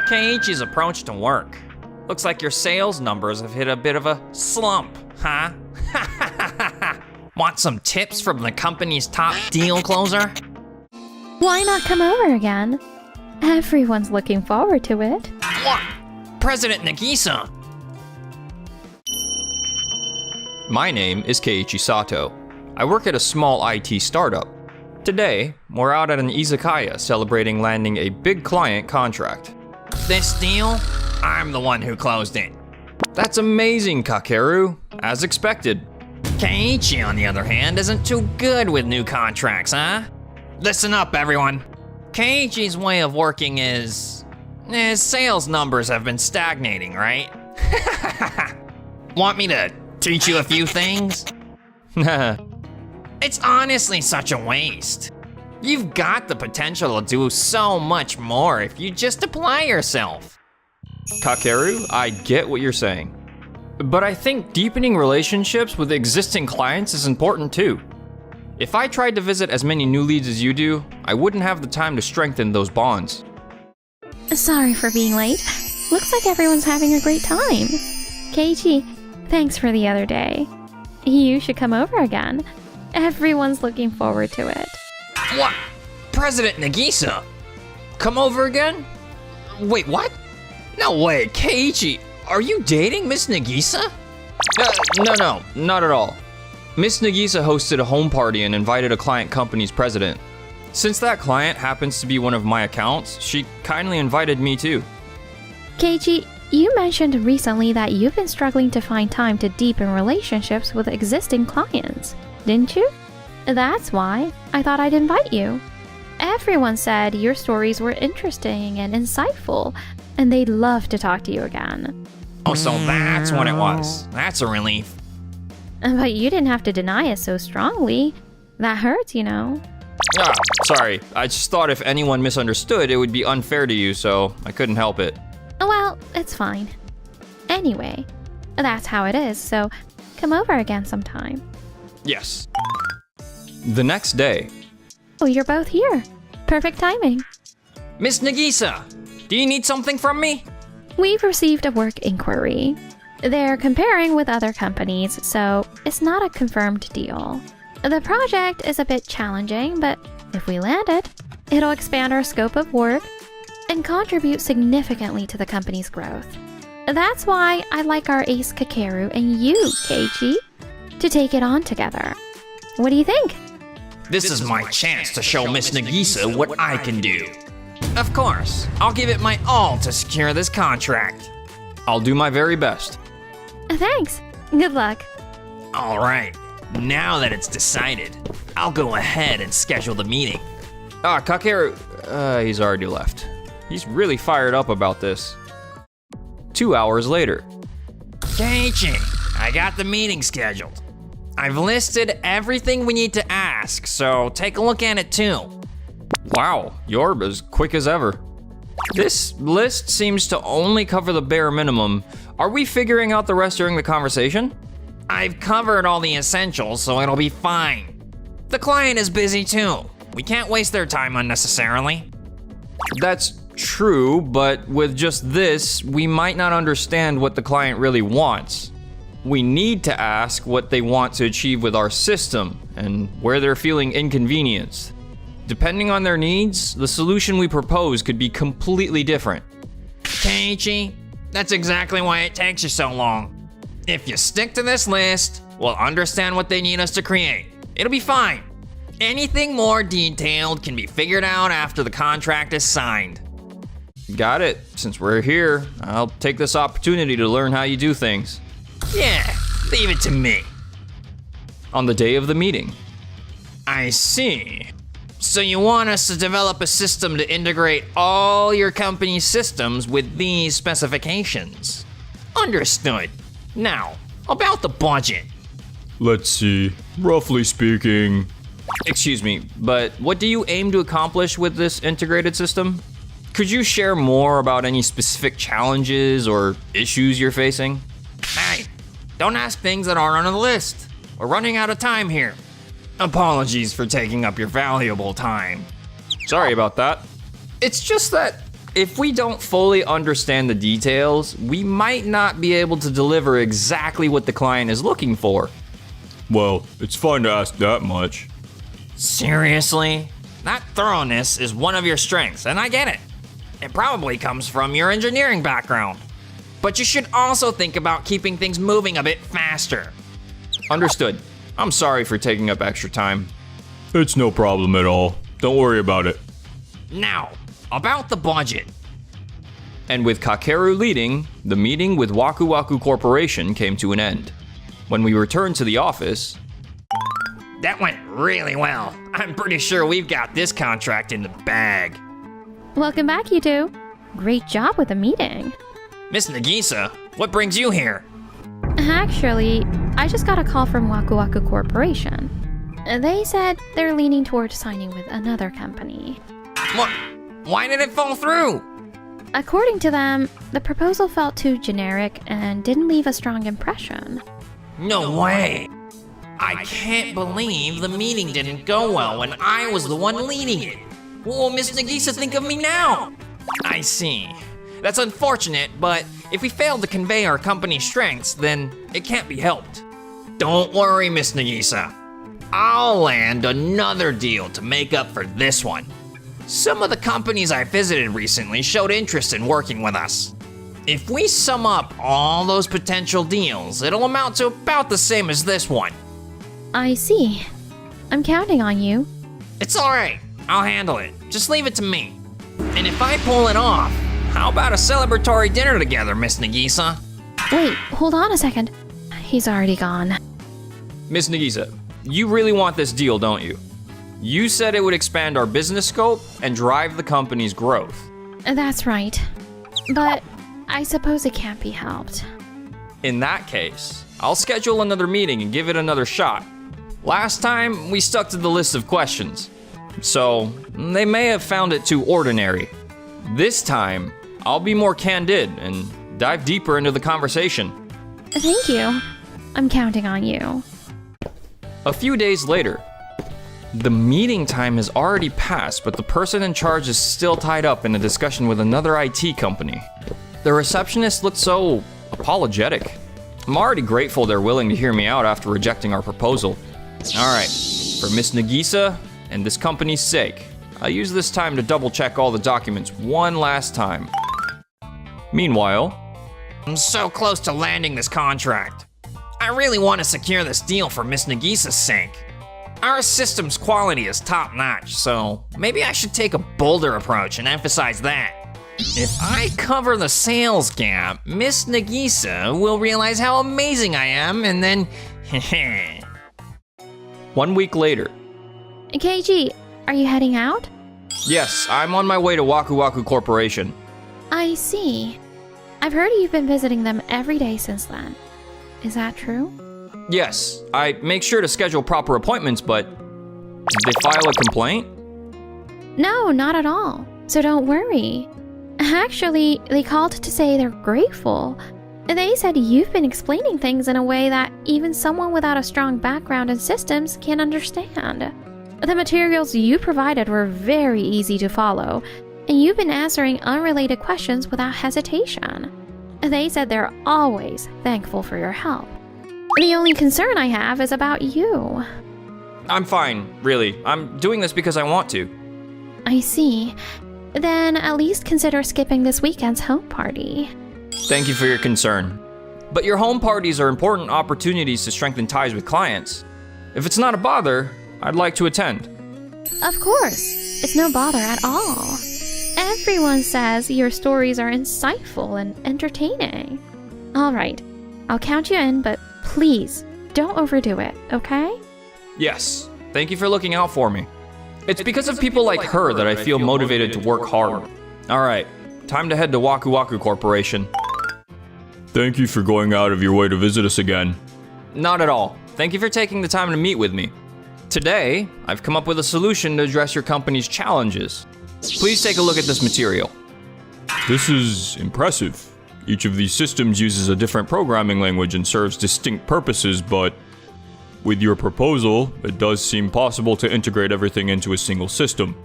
Keiichi's approach to work. Looks like your sales numbers have hit a bit of a slump, huh? Want some tips from the company's top deal closer? Why not come over again? Everyone's looking forward to it. What? President Nagisa! My name is Keiichi Sato. I work at a small IT startup. Today, we're out at an izakaya celebrating landing a big client contract. This deal? I'm the one who closed it. That's amazing, Kakeru. As expected. Keiichi, on the other hand, isn't too good with new contracts, huh? Listen up, everyone. Keiichi's way of working is... his sales numbers have been stagnating, right? Want me to teach you a few things? It's honestly such a waste. You've got the potential to do so much more if you just apply yourself. Kakeru, I get what you're saying. But I think deepening relationships with existing clients is important too. If I tried to visit as many new leads as you do, I wouldn't have the time to strengthen those bonds. Sorry for being late. Looks like everyone's having a great time. Keiichi, thanks for the other day. You should come over again. Everyone's looking forward to it. What? President Nagisa? Come over again? Wait, what? No way, Keiichi, are you dating Miss Nagisa? No, not at all. Miss Nagisa hosted a home party and invited a client company's president. Since that client happens to be one of my accounts, she kindly invited me too. Keiichi, you mentioned recently that you've been struggling to find time to deepen relationships with existing clients, didn't you? That's why I thought I'd invite you. Everyone said your stories were interesting and insightful, and they'd love to talk to you again. Oh, so that's what it was. That's a relief. But you didn't have to deny it so strongly. That hurts, you know. Ah, sorry. I just thought if anyone misunderstood, it would be unfair to you, so I couldn't help it. Well, it's fine. Anyway, that's how it is, so come over again sometime. Yes. The next day. Oh, you're both here. Perfect timing. Miss Nagisa, do you need something from me? We've received a work inquiry. They're comparing with other companies, so it's not a confirmed deal. The project is a bit challenging, but if we land it, it'll expand our scope of work and contribute significantly to the company's growth. That's why I'd like our ace Kakeru and you, Keiichi, to take it on together. What do you think? This is my chance to show Miss Nagisa what I can do. Of course, I'll give it my all to secure this contract. I'll do my very best. Thanks. Good luck. All right, now that it's decided, I'll go ahead and schedule the meeting. Kakeru, he's already left. He's really fired up about this. 2 hours later. Keiichi, I got the meeting scheduled. I've listed everything we need to ask, so take a look at it too. Wow, you're as quick as ever. This list seems to only cover the bare minimum. Are we figuring out the rest during the conversation? I've covered all the essentials, so it'll be fine. The client is busy too. We can't waste their time unnecessarily. That's true, but with just this, we might not understand what the client really wants. We need to ask what they want to achieve with our system and where they're feeling inconvenienced. Depending on their needs, the solution we propose could be completely different. Keiichi, that's exactly why it takes you so long. If you stick to this list, we'll understand what they need us to create. It'll be fine. Anything more detailed can be figured out after the contract is signed. Got it. Since we're here, I'll take this opportunity to learn how you do things. Yeah, leave it to me. On the day of the meeting. I see. So you want us to develop a system to integrate all your company's systems with these specifications. Understood. Now, about the budget. Let's see, roughly speaking. Excuse me, but what do you aim to accomplish with this integrated system? Could you share more about any specific challenges or issues you're facing? Hey, don't ask things that aren't on the list. We're running out of time here. Apologies for taking up your valuable time. Sorry about that. It's just that if we don't fully understand the details, we might not be able to deliver exactly what the client is looking for. Well, it's fine to ask that much. Seriously? That thoroughness is one of your strengths, and I get it. It probably comes from your engineering background. But you should also think about keeping things moving a bit faster. Understood. I'm sorry for taking up extra time. It's no problem at all. Don't worry about it. Now, about the budget. And with Kakeru leading, the meeting with Waku Waku Corporation came to an end. When we returned to the office, That went really well. I'm pretty sure we've got this contract in the bag. Welcome back, you two. Great job with the meeting. Miss Nagisa, what brings you here? Actually, I just got a call from Waku Waku Corporation. They said they're leaning toward signing with another company. What? Why did it fall through? According to them, the proposal felt too generic and didn't leave a strong impression. No way. I can't believe the meeting didn't go well when I was the one leading it. What will Miss Nagisa think of me now? I see. That's unfortunate, but if we failed to convey our company's strengths, then it can't be helped. Don't worry, Miss Nagisa. I'll land another deal to make up for this one. Some of the companies I visited recently showed interest in working with us. If we sum up all those potential deals, it'll amount to about the same as this one. I see. I'm counting on you. It's alright, I'll handle it. Just leave it to me. And if I pull it off, how about a celebratory dinner together, Miss Nagisa? Wait, hold on a second. He's already gone. Miss Nagisa, you really want this deal, don't you? You said it would expand our business scope and drive the company's growth. That's right. But I suppose it can't be helped. In that case, I'll schedule another meeting and give it another shot. Last time, we stuck to the list of questions, so they may have found it too ordinary. This time, I'll be more candid and dive deeper into the conversation. Thank you. I'm counting on you. A few days later, the meeting time has already passed, but the person in charge is still tied up in a discussion with another IT company. The receptionist looked so apologetic. I'm already grateful they're willing to hear me out after rejecting our proposal. Alright, for Miss Nagisa and this company's sake, I'll use this time to double check all the documents one last time. Meanwhile, I'm so close to landing this contract. I really want to secure this deal for Miss Nagisa's sake. Our system's quality is top notch, so maybe I should take a bolder approach and emphasize that. If I cover the sales gap, Miss Nagisa will realize how amazing I am, and then, 1 week later. KG, are you heading out? Yes, I'm on my way to Waku Waku Corporation. I see. I've heard you've been visiting them every day since then. Is that true? Yes, I make sure to schedule proper appointments, but did they file a complaint? No, not at all. So don't worry. Actually, they called to say they're grateful. They said you've been explaining things in a way that even someone without a strong background in systems can understand. The materials you provided were very easy to follow, and you've been answering unrelated questions without hesitation. They said they're always thankful for your help. The only concern I have is about you. I'm fine, really. I'm doing this because I want to. I see. Then at least consider skipping this weekend's home party. Thank you for your concern. But your home parties are important opportunities to strengthen ties with clients. If it's not a bother, I'd like to attend. Of course. It's no bother at all. Everyone says your stories are insightful and entertaining. All right. I'll count you in, but please don't overdo it, okay? Yes, thank you for looking out for me. It's because of people like her that I feel motivated to work hard. Alright, time to head to Waku Waku Corporation. Thank you for going out of your way to visit us again. Not at all. Thank you for taking the time to meet with me. Today, I've come up with a solution to address your company's challenges. Please take a look at this material. This is impressive. Each of these systems uses a different programming language and serves distinct purposes, but with your proposal, it does seem possible to integrate everything into a single system.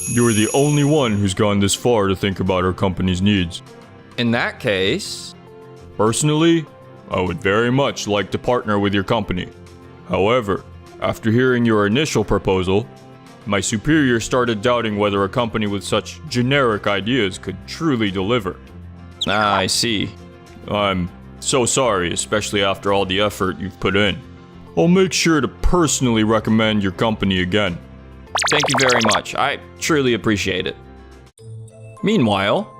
You're the only one who's gone this far to think about our company's needs. In that case, Personally, I would very much like to partner with your company. However, after hearing your initial proposal, my superior started doubting whether a company with such generic ideas could truly deliver. I see. I'm so sorry, especially after all the effort you've put in. I'll make sure to personally recommend your company again. Thank you very much. I truly appreciate it. Meanwhile,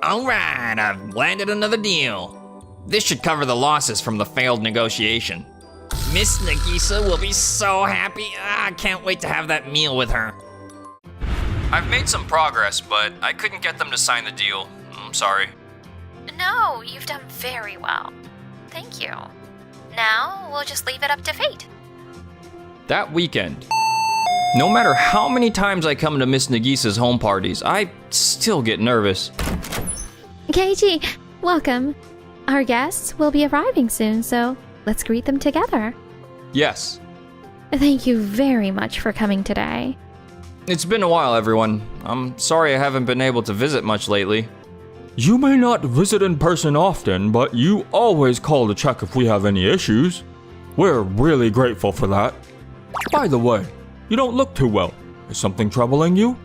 alright, I've landed another deal. This should cover the losses from the failed negotiation. Miss Nagisa will be so happy. I can't wait to have that meal with her. I've made some progress, but I couldn't get them to sign the deal. I'm sorry. No, you've done very well. Thank you. Now, we'll just leave it up to fate. That weekend, no matter how many times I come to Miss Nagisa's home parties, I still get nervous. Keiichi, welcome. Our guests will be arriving soon, so let's greet them together. Yes. Thank you very much for coming today. It's been a while, everyone. I'm sorry I haven't been able to visit much lately. You may not visit in person often, but you always call to check if we have any issues. We're really grateful for that. By the way, you don't look too well. Is something troubling you?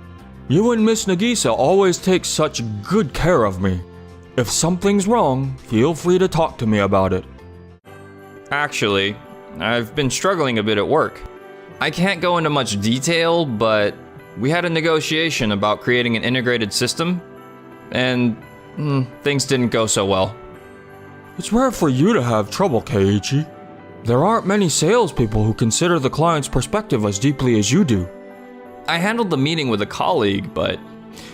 You and Miss Nagisa always take such good care of me. If something's wrong, feel free to talk to me about it. Actually, I've been struggling a bit at work. I can't go into much detail, but we had a negotiation about creating an integrated system, and things didn't go so well. It's rare for you to have trouble, Keiichi. There aren't many salespeople who consider the client's perspective as deeply as you do. I handled the meeting with a colleague, but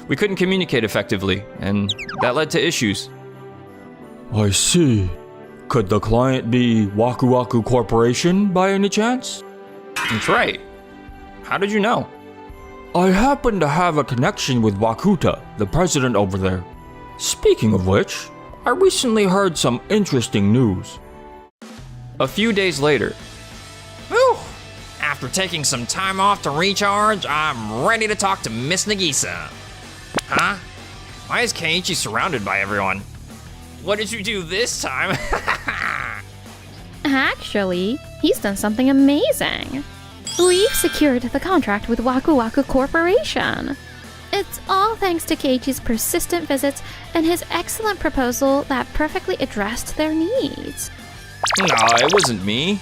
we couldn't communicate effectively, and that led to issues. I see. Could the client be Waku Waku Corporation by any chance? That's right. How did you know? I happen to have a connection with Wakuta, the president over there. Speaking of which, I recently heard some interesting news. A few days later, Whew. After taking some time off to recharge, I'm ready to talk to Miss Nagisa. Huh? Why is Keiichi surrounded by everyone? What did you do this time? Actually, he's done something amazing. We've secured the contract with Waku Waku Corporation. It's all thanks to Keiichi's persistent visits and his excellent proposal that perfectly addressed their needs. no, it wasn't me.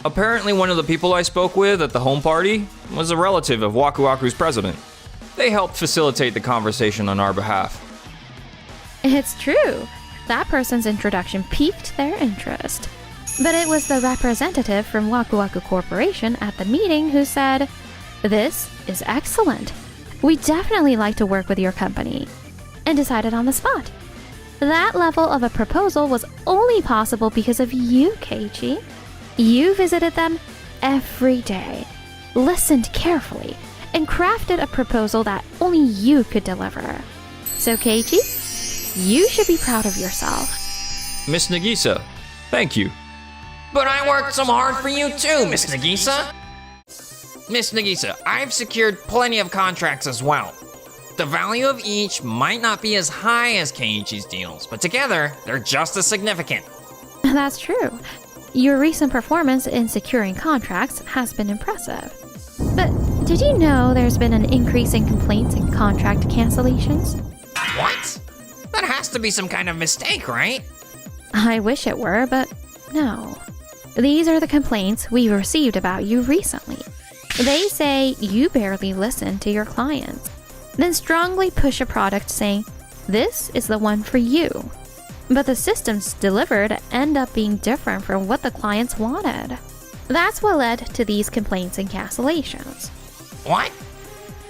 Apparently one of the people I spoke with at the home party was a relative of Waku Waku's president. They helped facilitate the conversation on our behalf. It's true. That person's introduction piqued their interest. But it was the representative from Waku Waku Corporation at the meeting who said, "This is excellent. We definitely like to work with your company," and decided on the spot. That level of a proposal was only possible because of you, Keiichi. You visited them every day, listened carefully, and crafted a proposal that only you could deliver. So Keiichi, you should be proud of yourself. Miss Nagisa, thank you. But I worked so hard for you too, Miss Nagisa. Miss Nagisa, I've secured plenty of contracts as well. The value of each might not be as high as Keiichi's deals, but together, they're just as significant. That's true. Your recent performance in securing contracts has been impressive. But did you know there's been an increase in complaints and contract cancellations? What? That has to be some kind of mistake, right? I wish it were, but no. These are the complaints we received about you recently. They say you barely listen to your clients, then strongly push a product saying, "This is the one for you." But the systems delivered end up being different from what the clients wanted. That's what led to these complaints and cancellations. What?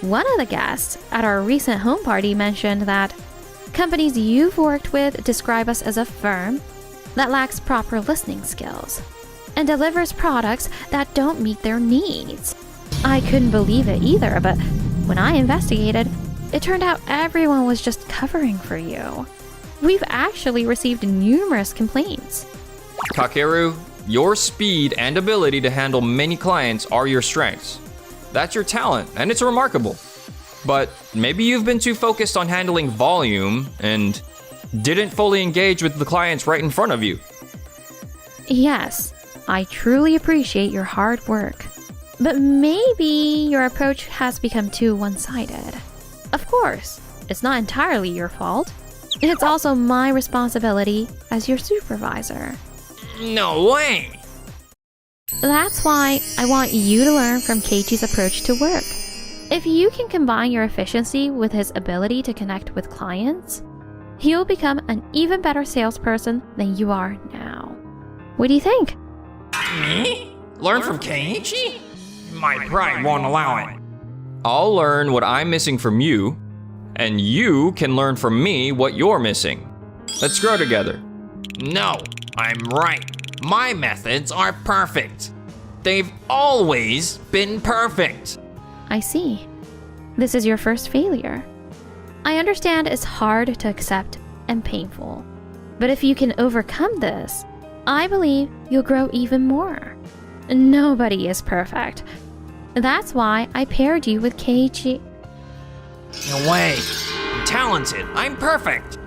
One of the guests at our recent home party mentioned that companies you've worked with describe us as a firm that lacks proper listening skills and delivers products that don't meet their needs. I couldn't believe it either, but when I investigated, it turned out everyone was just covering for you. We've actually received numerous complaints. Kakeru, your speed and ability to handle many clients are your strengths. That's your talent, and it's remarkable. But maybe you've been too focused on handling volume and didn't fully engage with the clients right in front of you. Yes, I truly appreciate your hard work. But maybe your approach has become too one-sided. Of course, it's not entirely your fault. It's also my responsibility as your supervisor. No way! That's why I want you to learn from Keiichi's approach to work. If you can combine your efficiency with his ability to connect with clients, you'll become an even better salesperson than you are now. What do you think? Me? Learn from Keiichi? My pride won't allow it. I'll learn what I'm missing from you, and you can learn from me what you're missing. Let's grow together. No, I'm right. My methods are perfect. They've always been perfect. I see. This is your first failure. I understand it's hard to accept and painful. But if you can overcome this, I believe you'll grow even more. Nobody is perfect. That's why I paired you with Keiichi. No way. I'm talented. I'm perfect.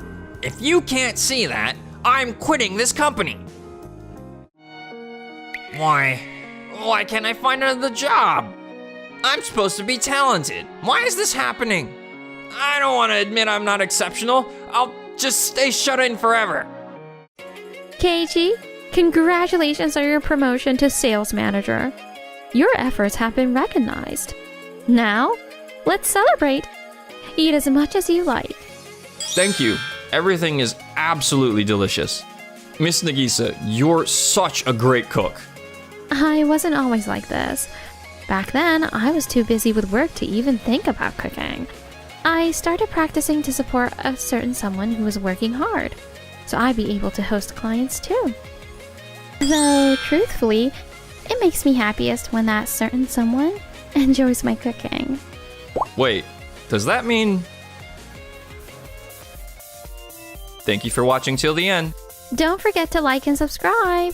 If you can't see that, I'm quitting this company. Why can't I find another job? I'm supposed to be talented. Why is this happening? I don't want to admit I'm not exceptional. I'll just stay shut in forever. Keiichi, congratulations on your promotion to sales manager. Your efforts have been recognized. Now, let's celebrate. Eat as much as you like. Thank you. Everything is absolutely delicious. Miss Nagisa, you're such a great cook. I wasn't always like this. Back then, I was too busy with work to even think about cooking. I started practicing to support a certain someone who was working hard, so I'd be able to host clients too. Though, truthfully, it makes me happiest when that certain someone enjoys my cooking. Wait, does that mean... Thank you for watching till the end. Don't forget to like and subscribe.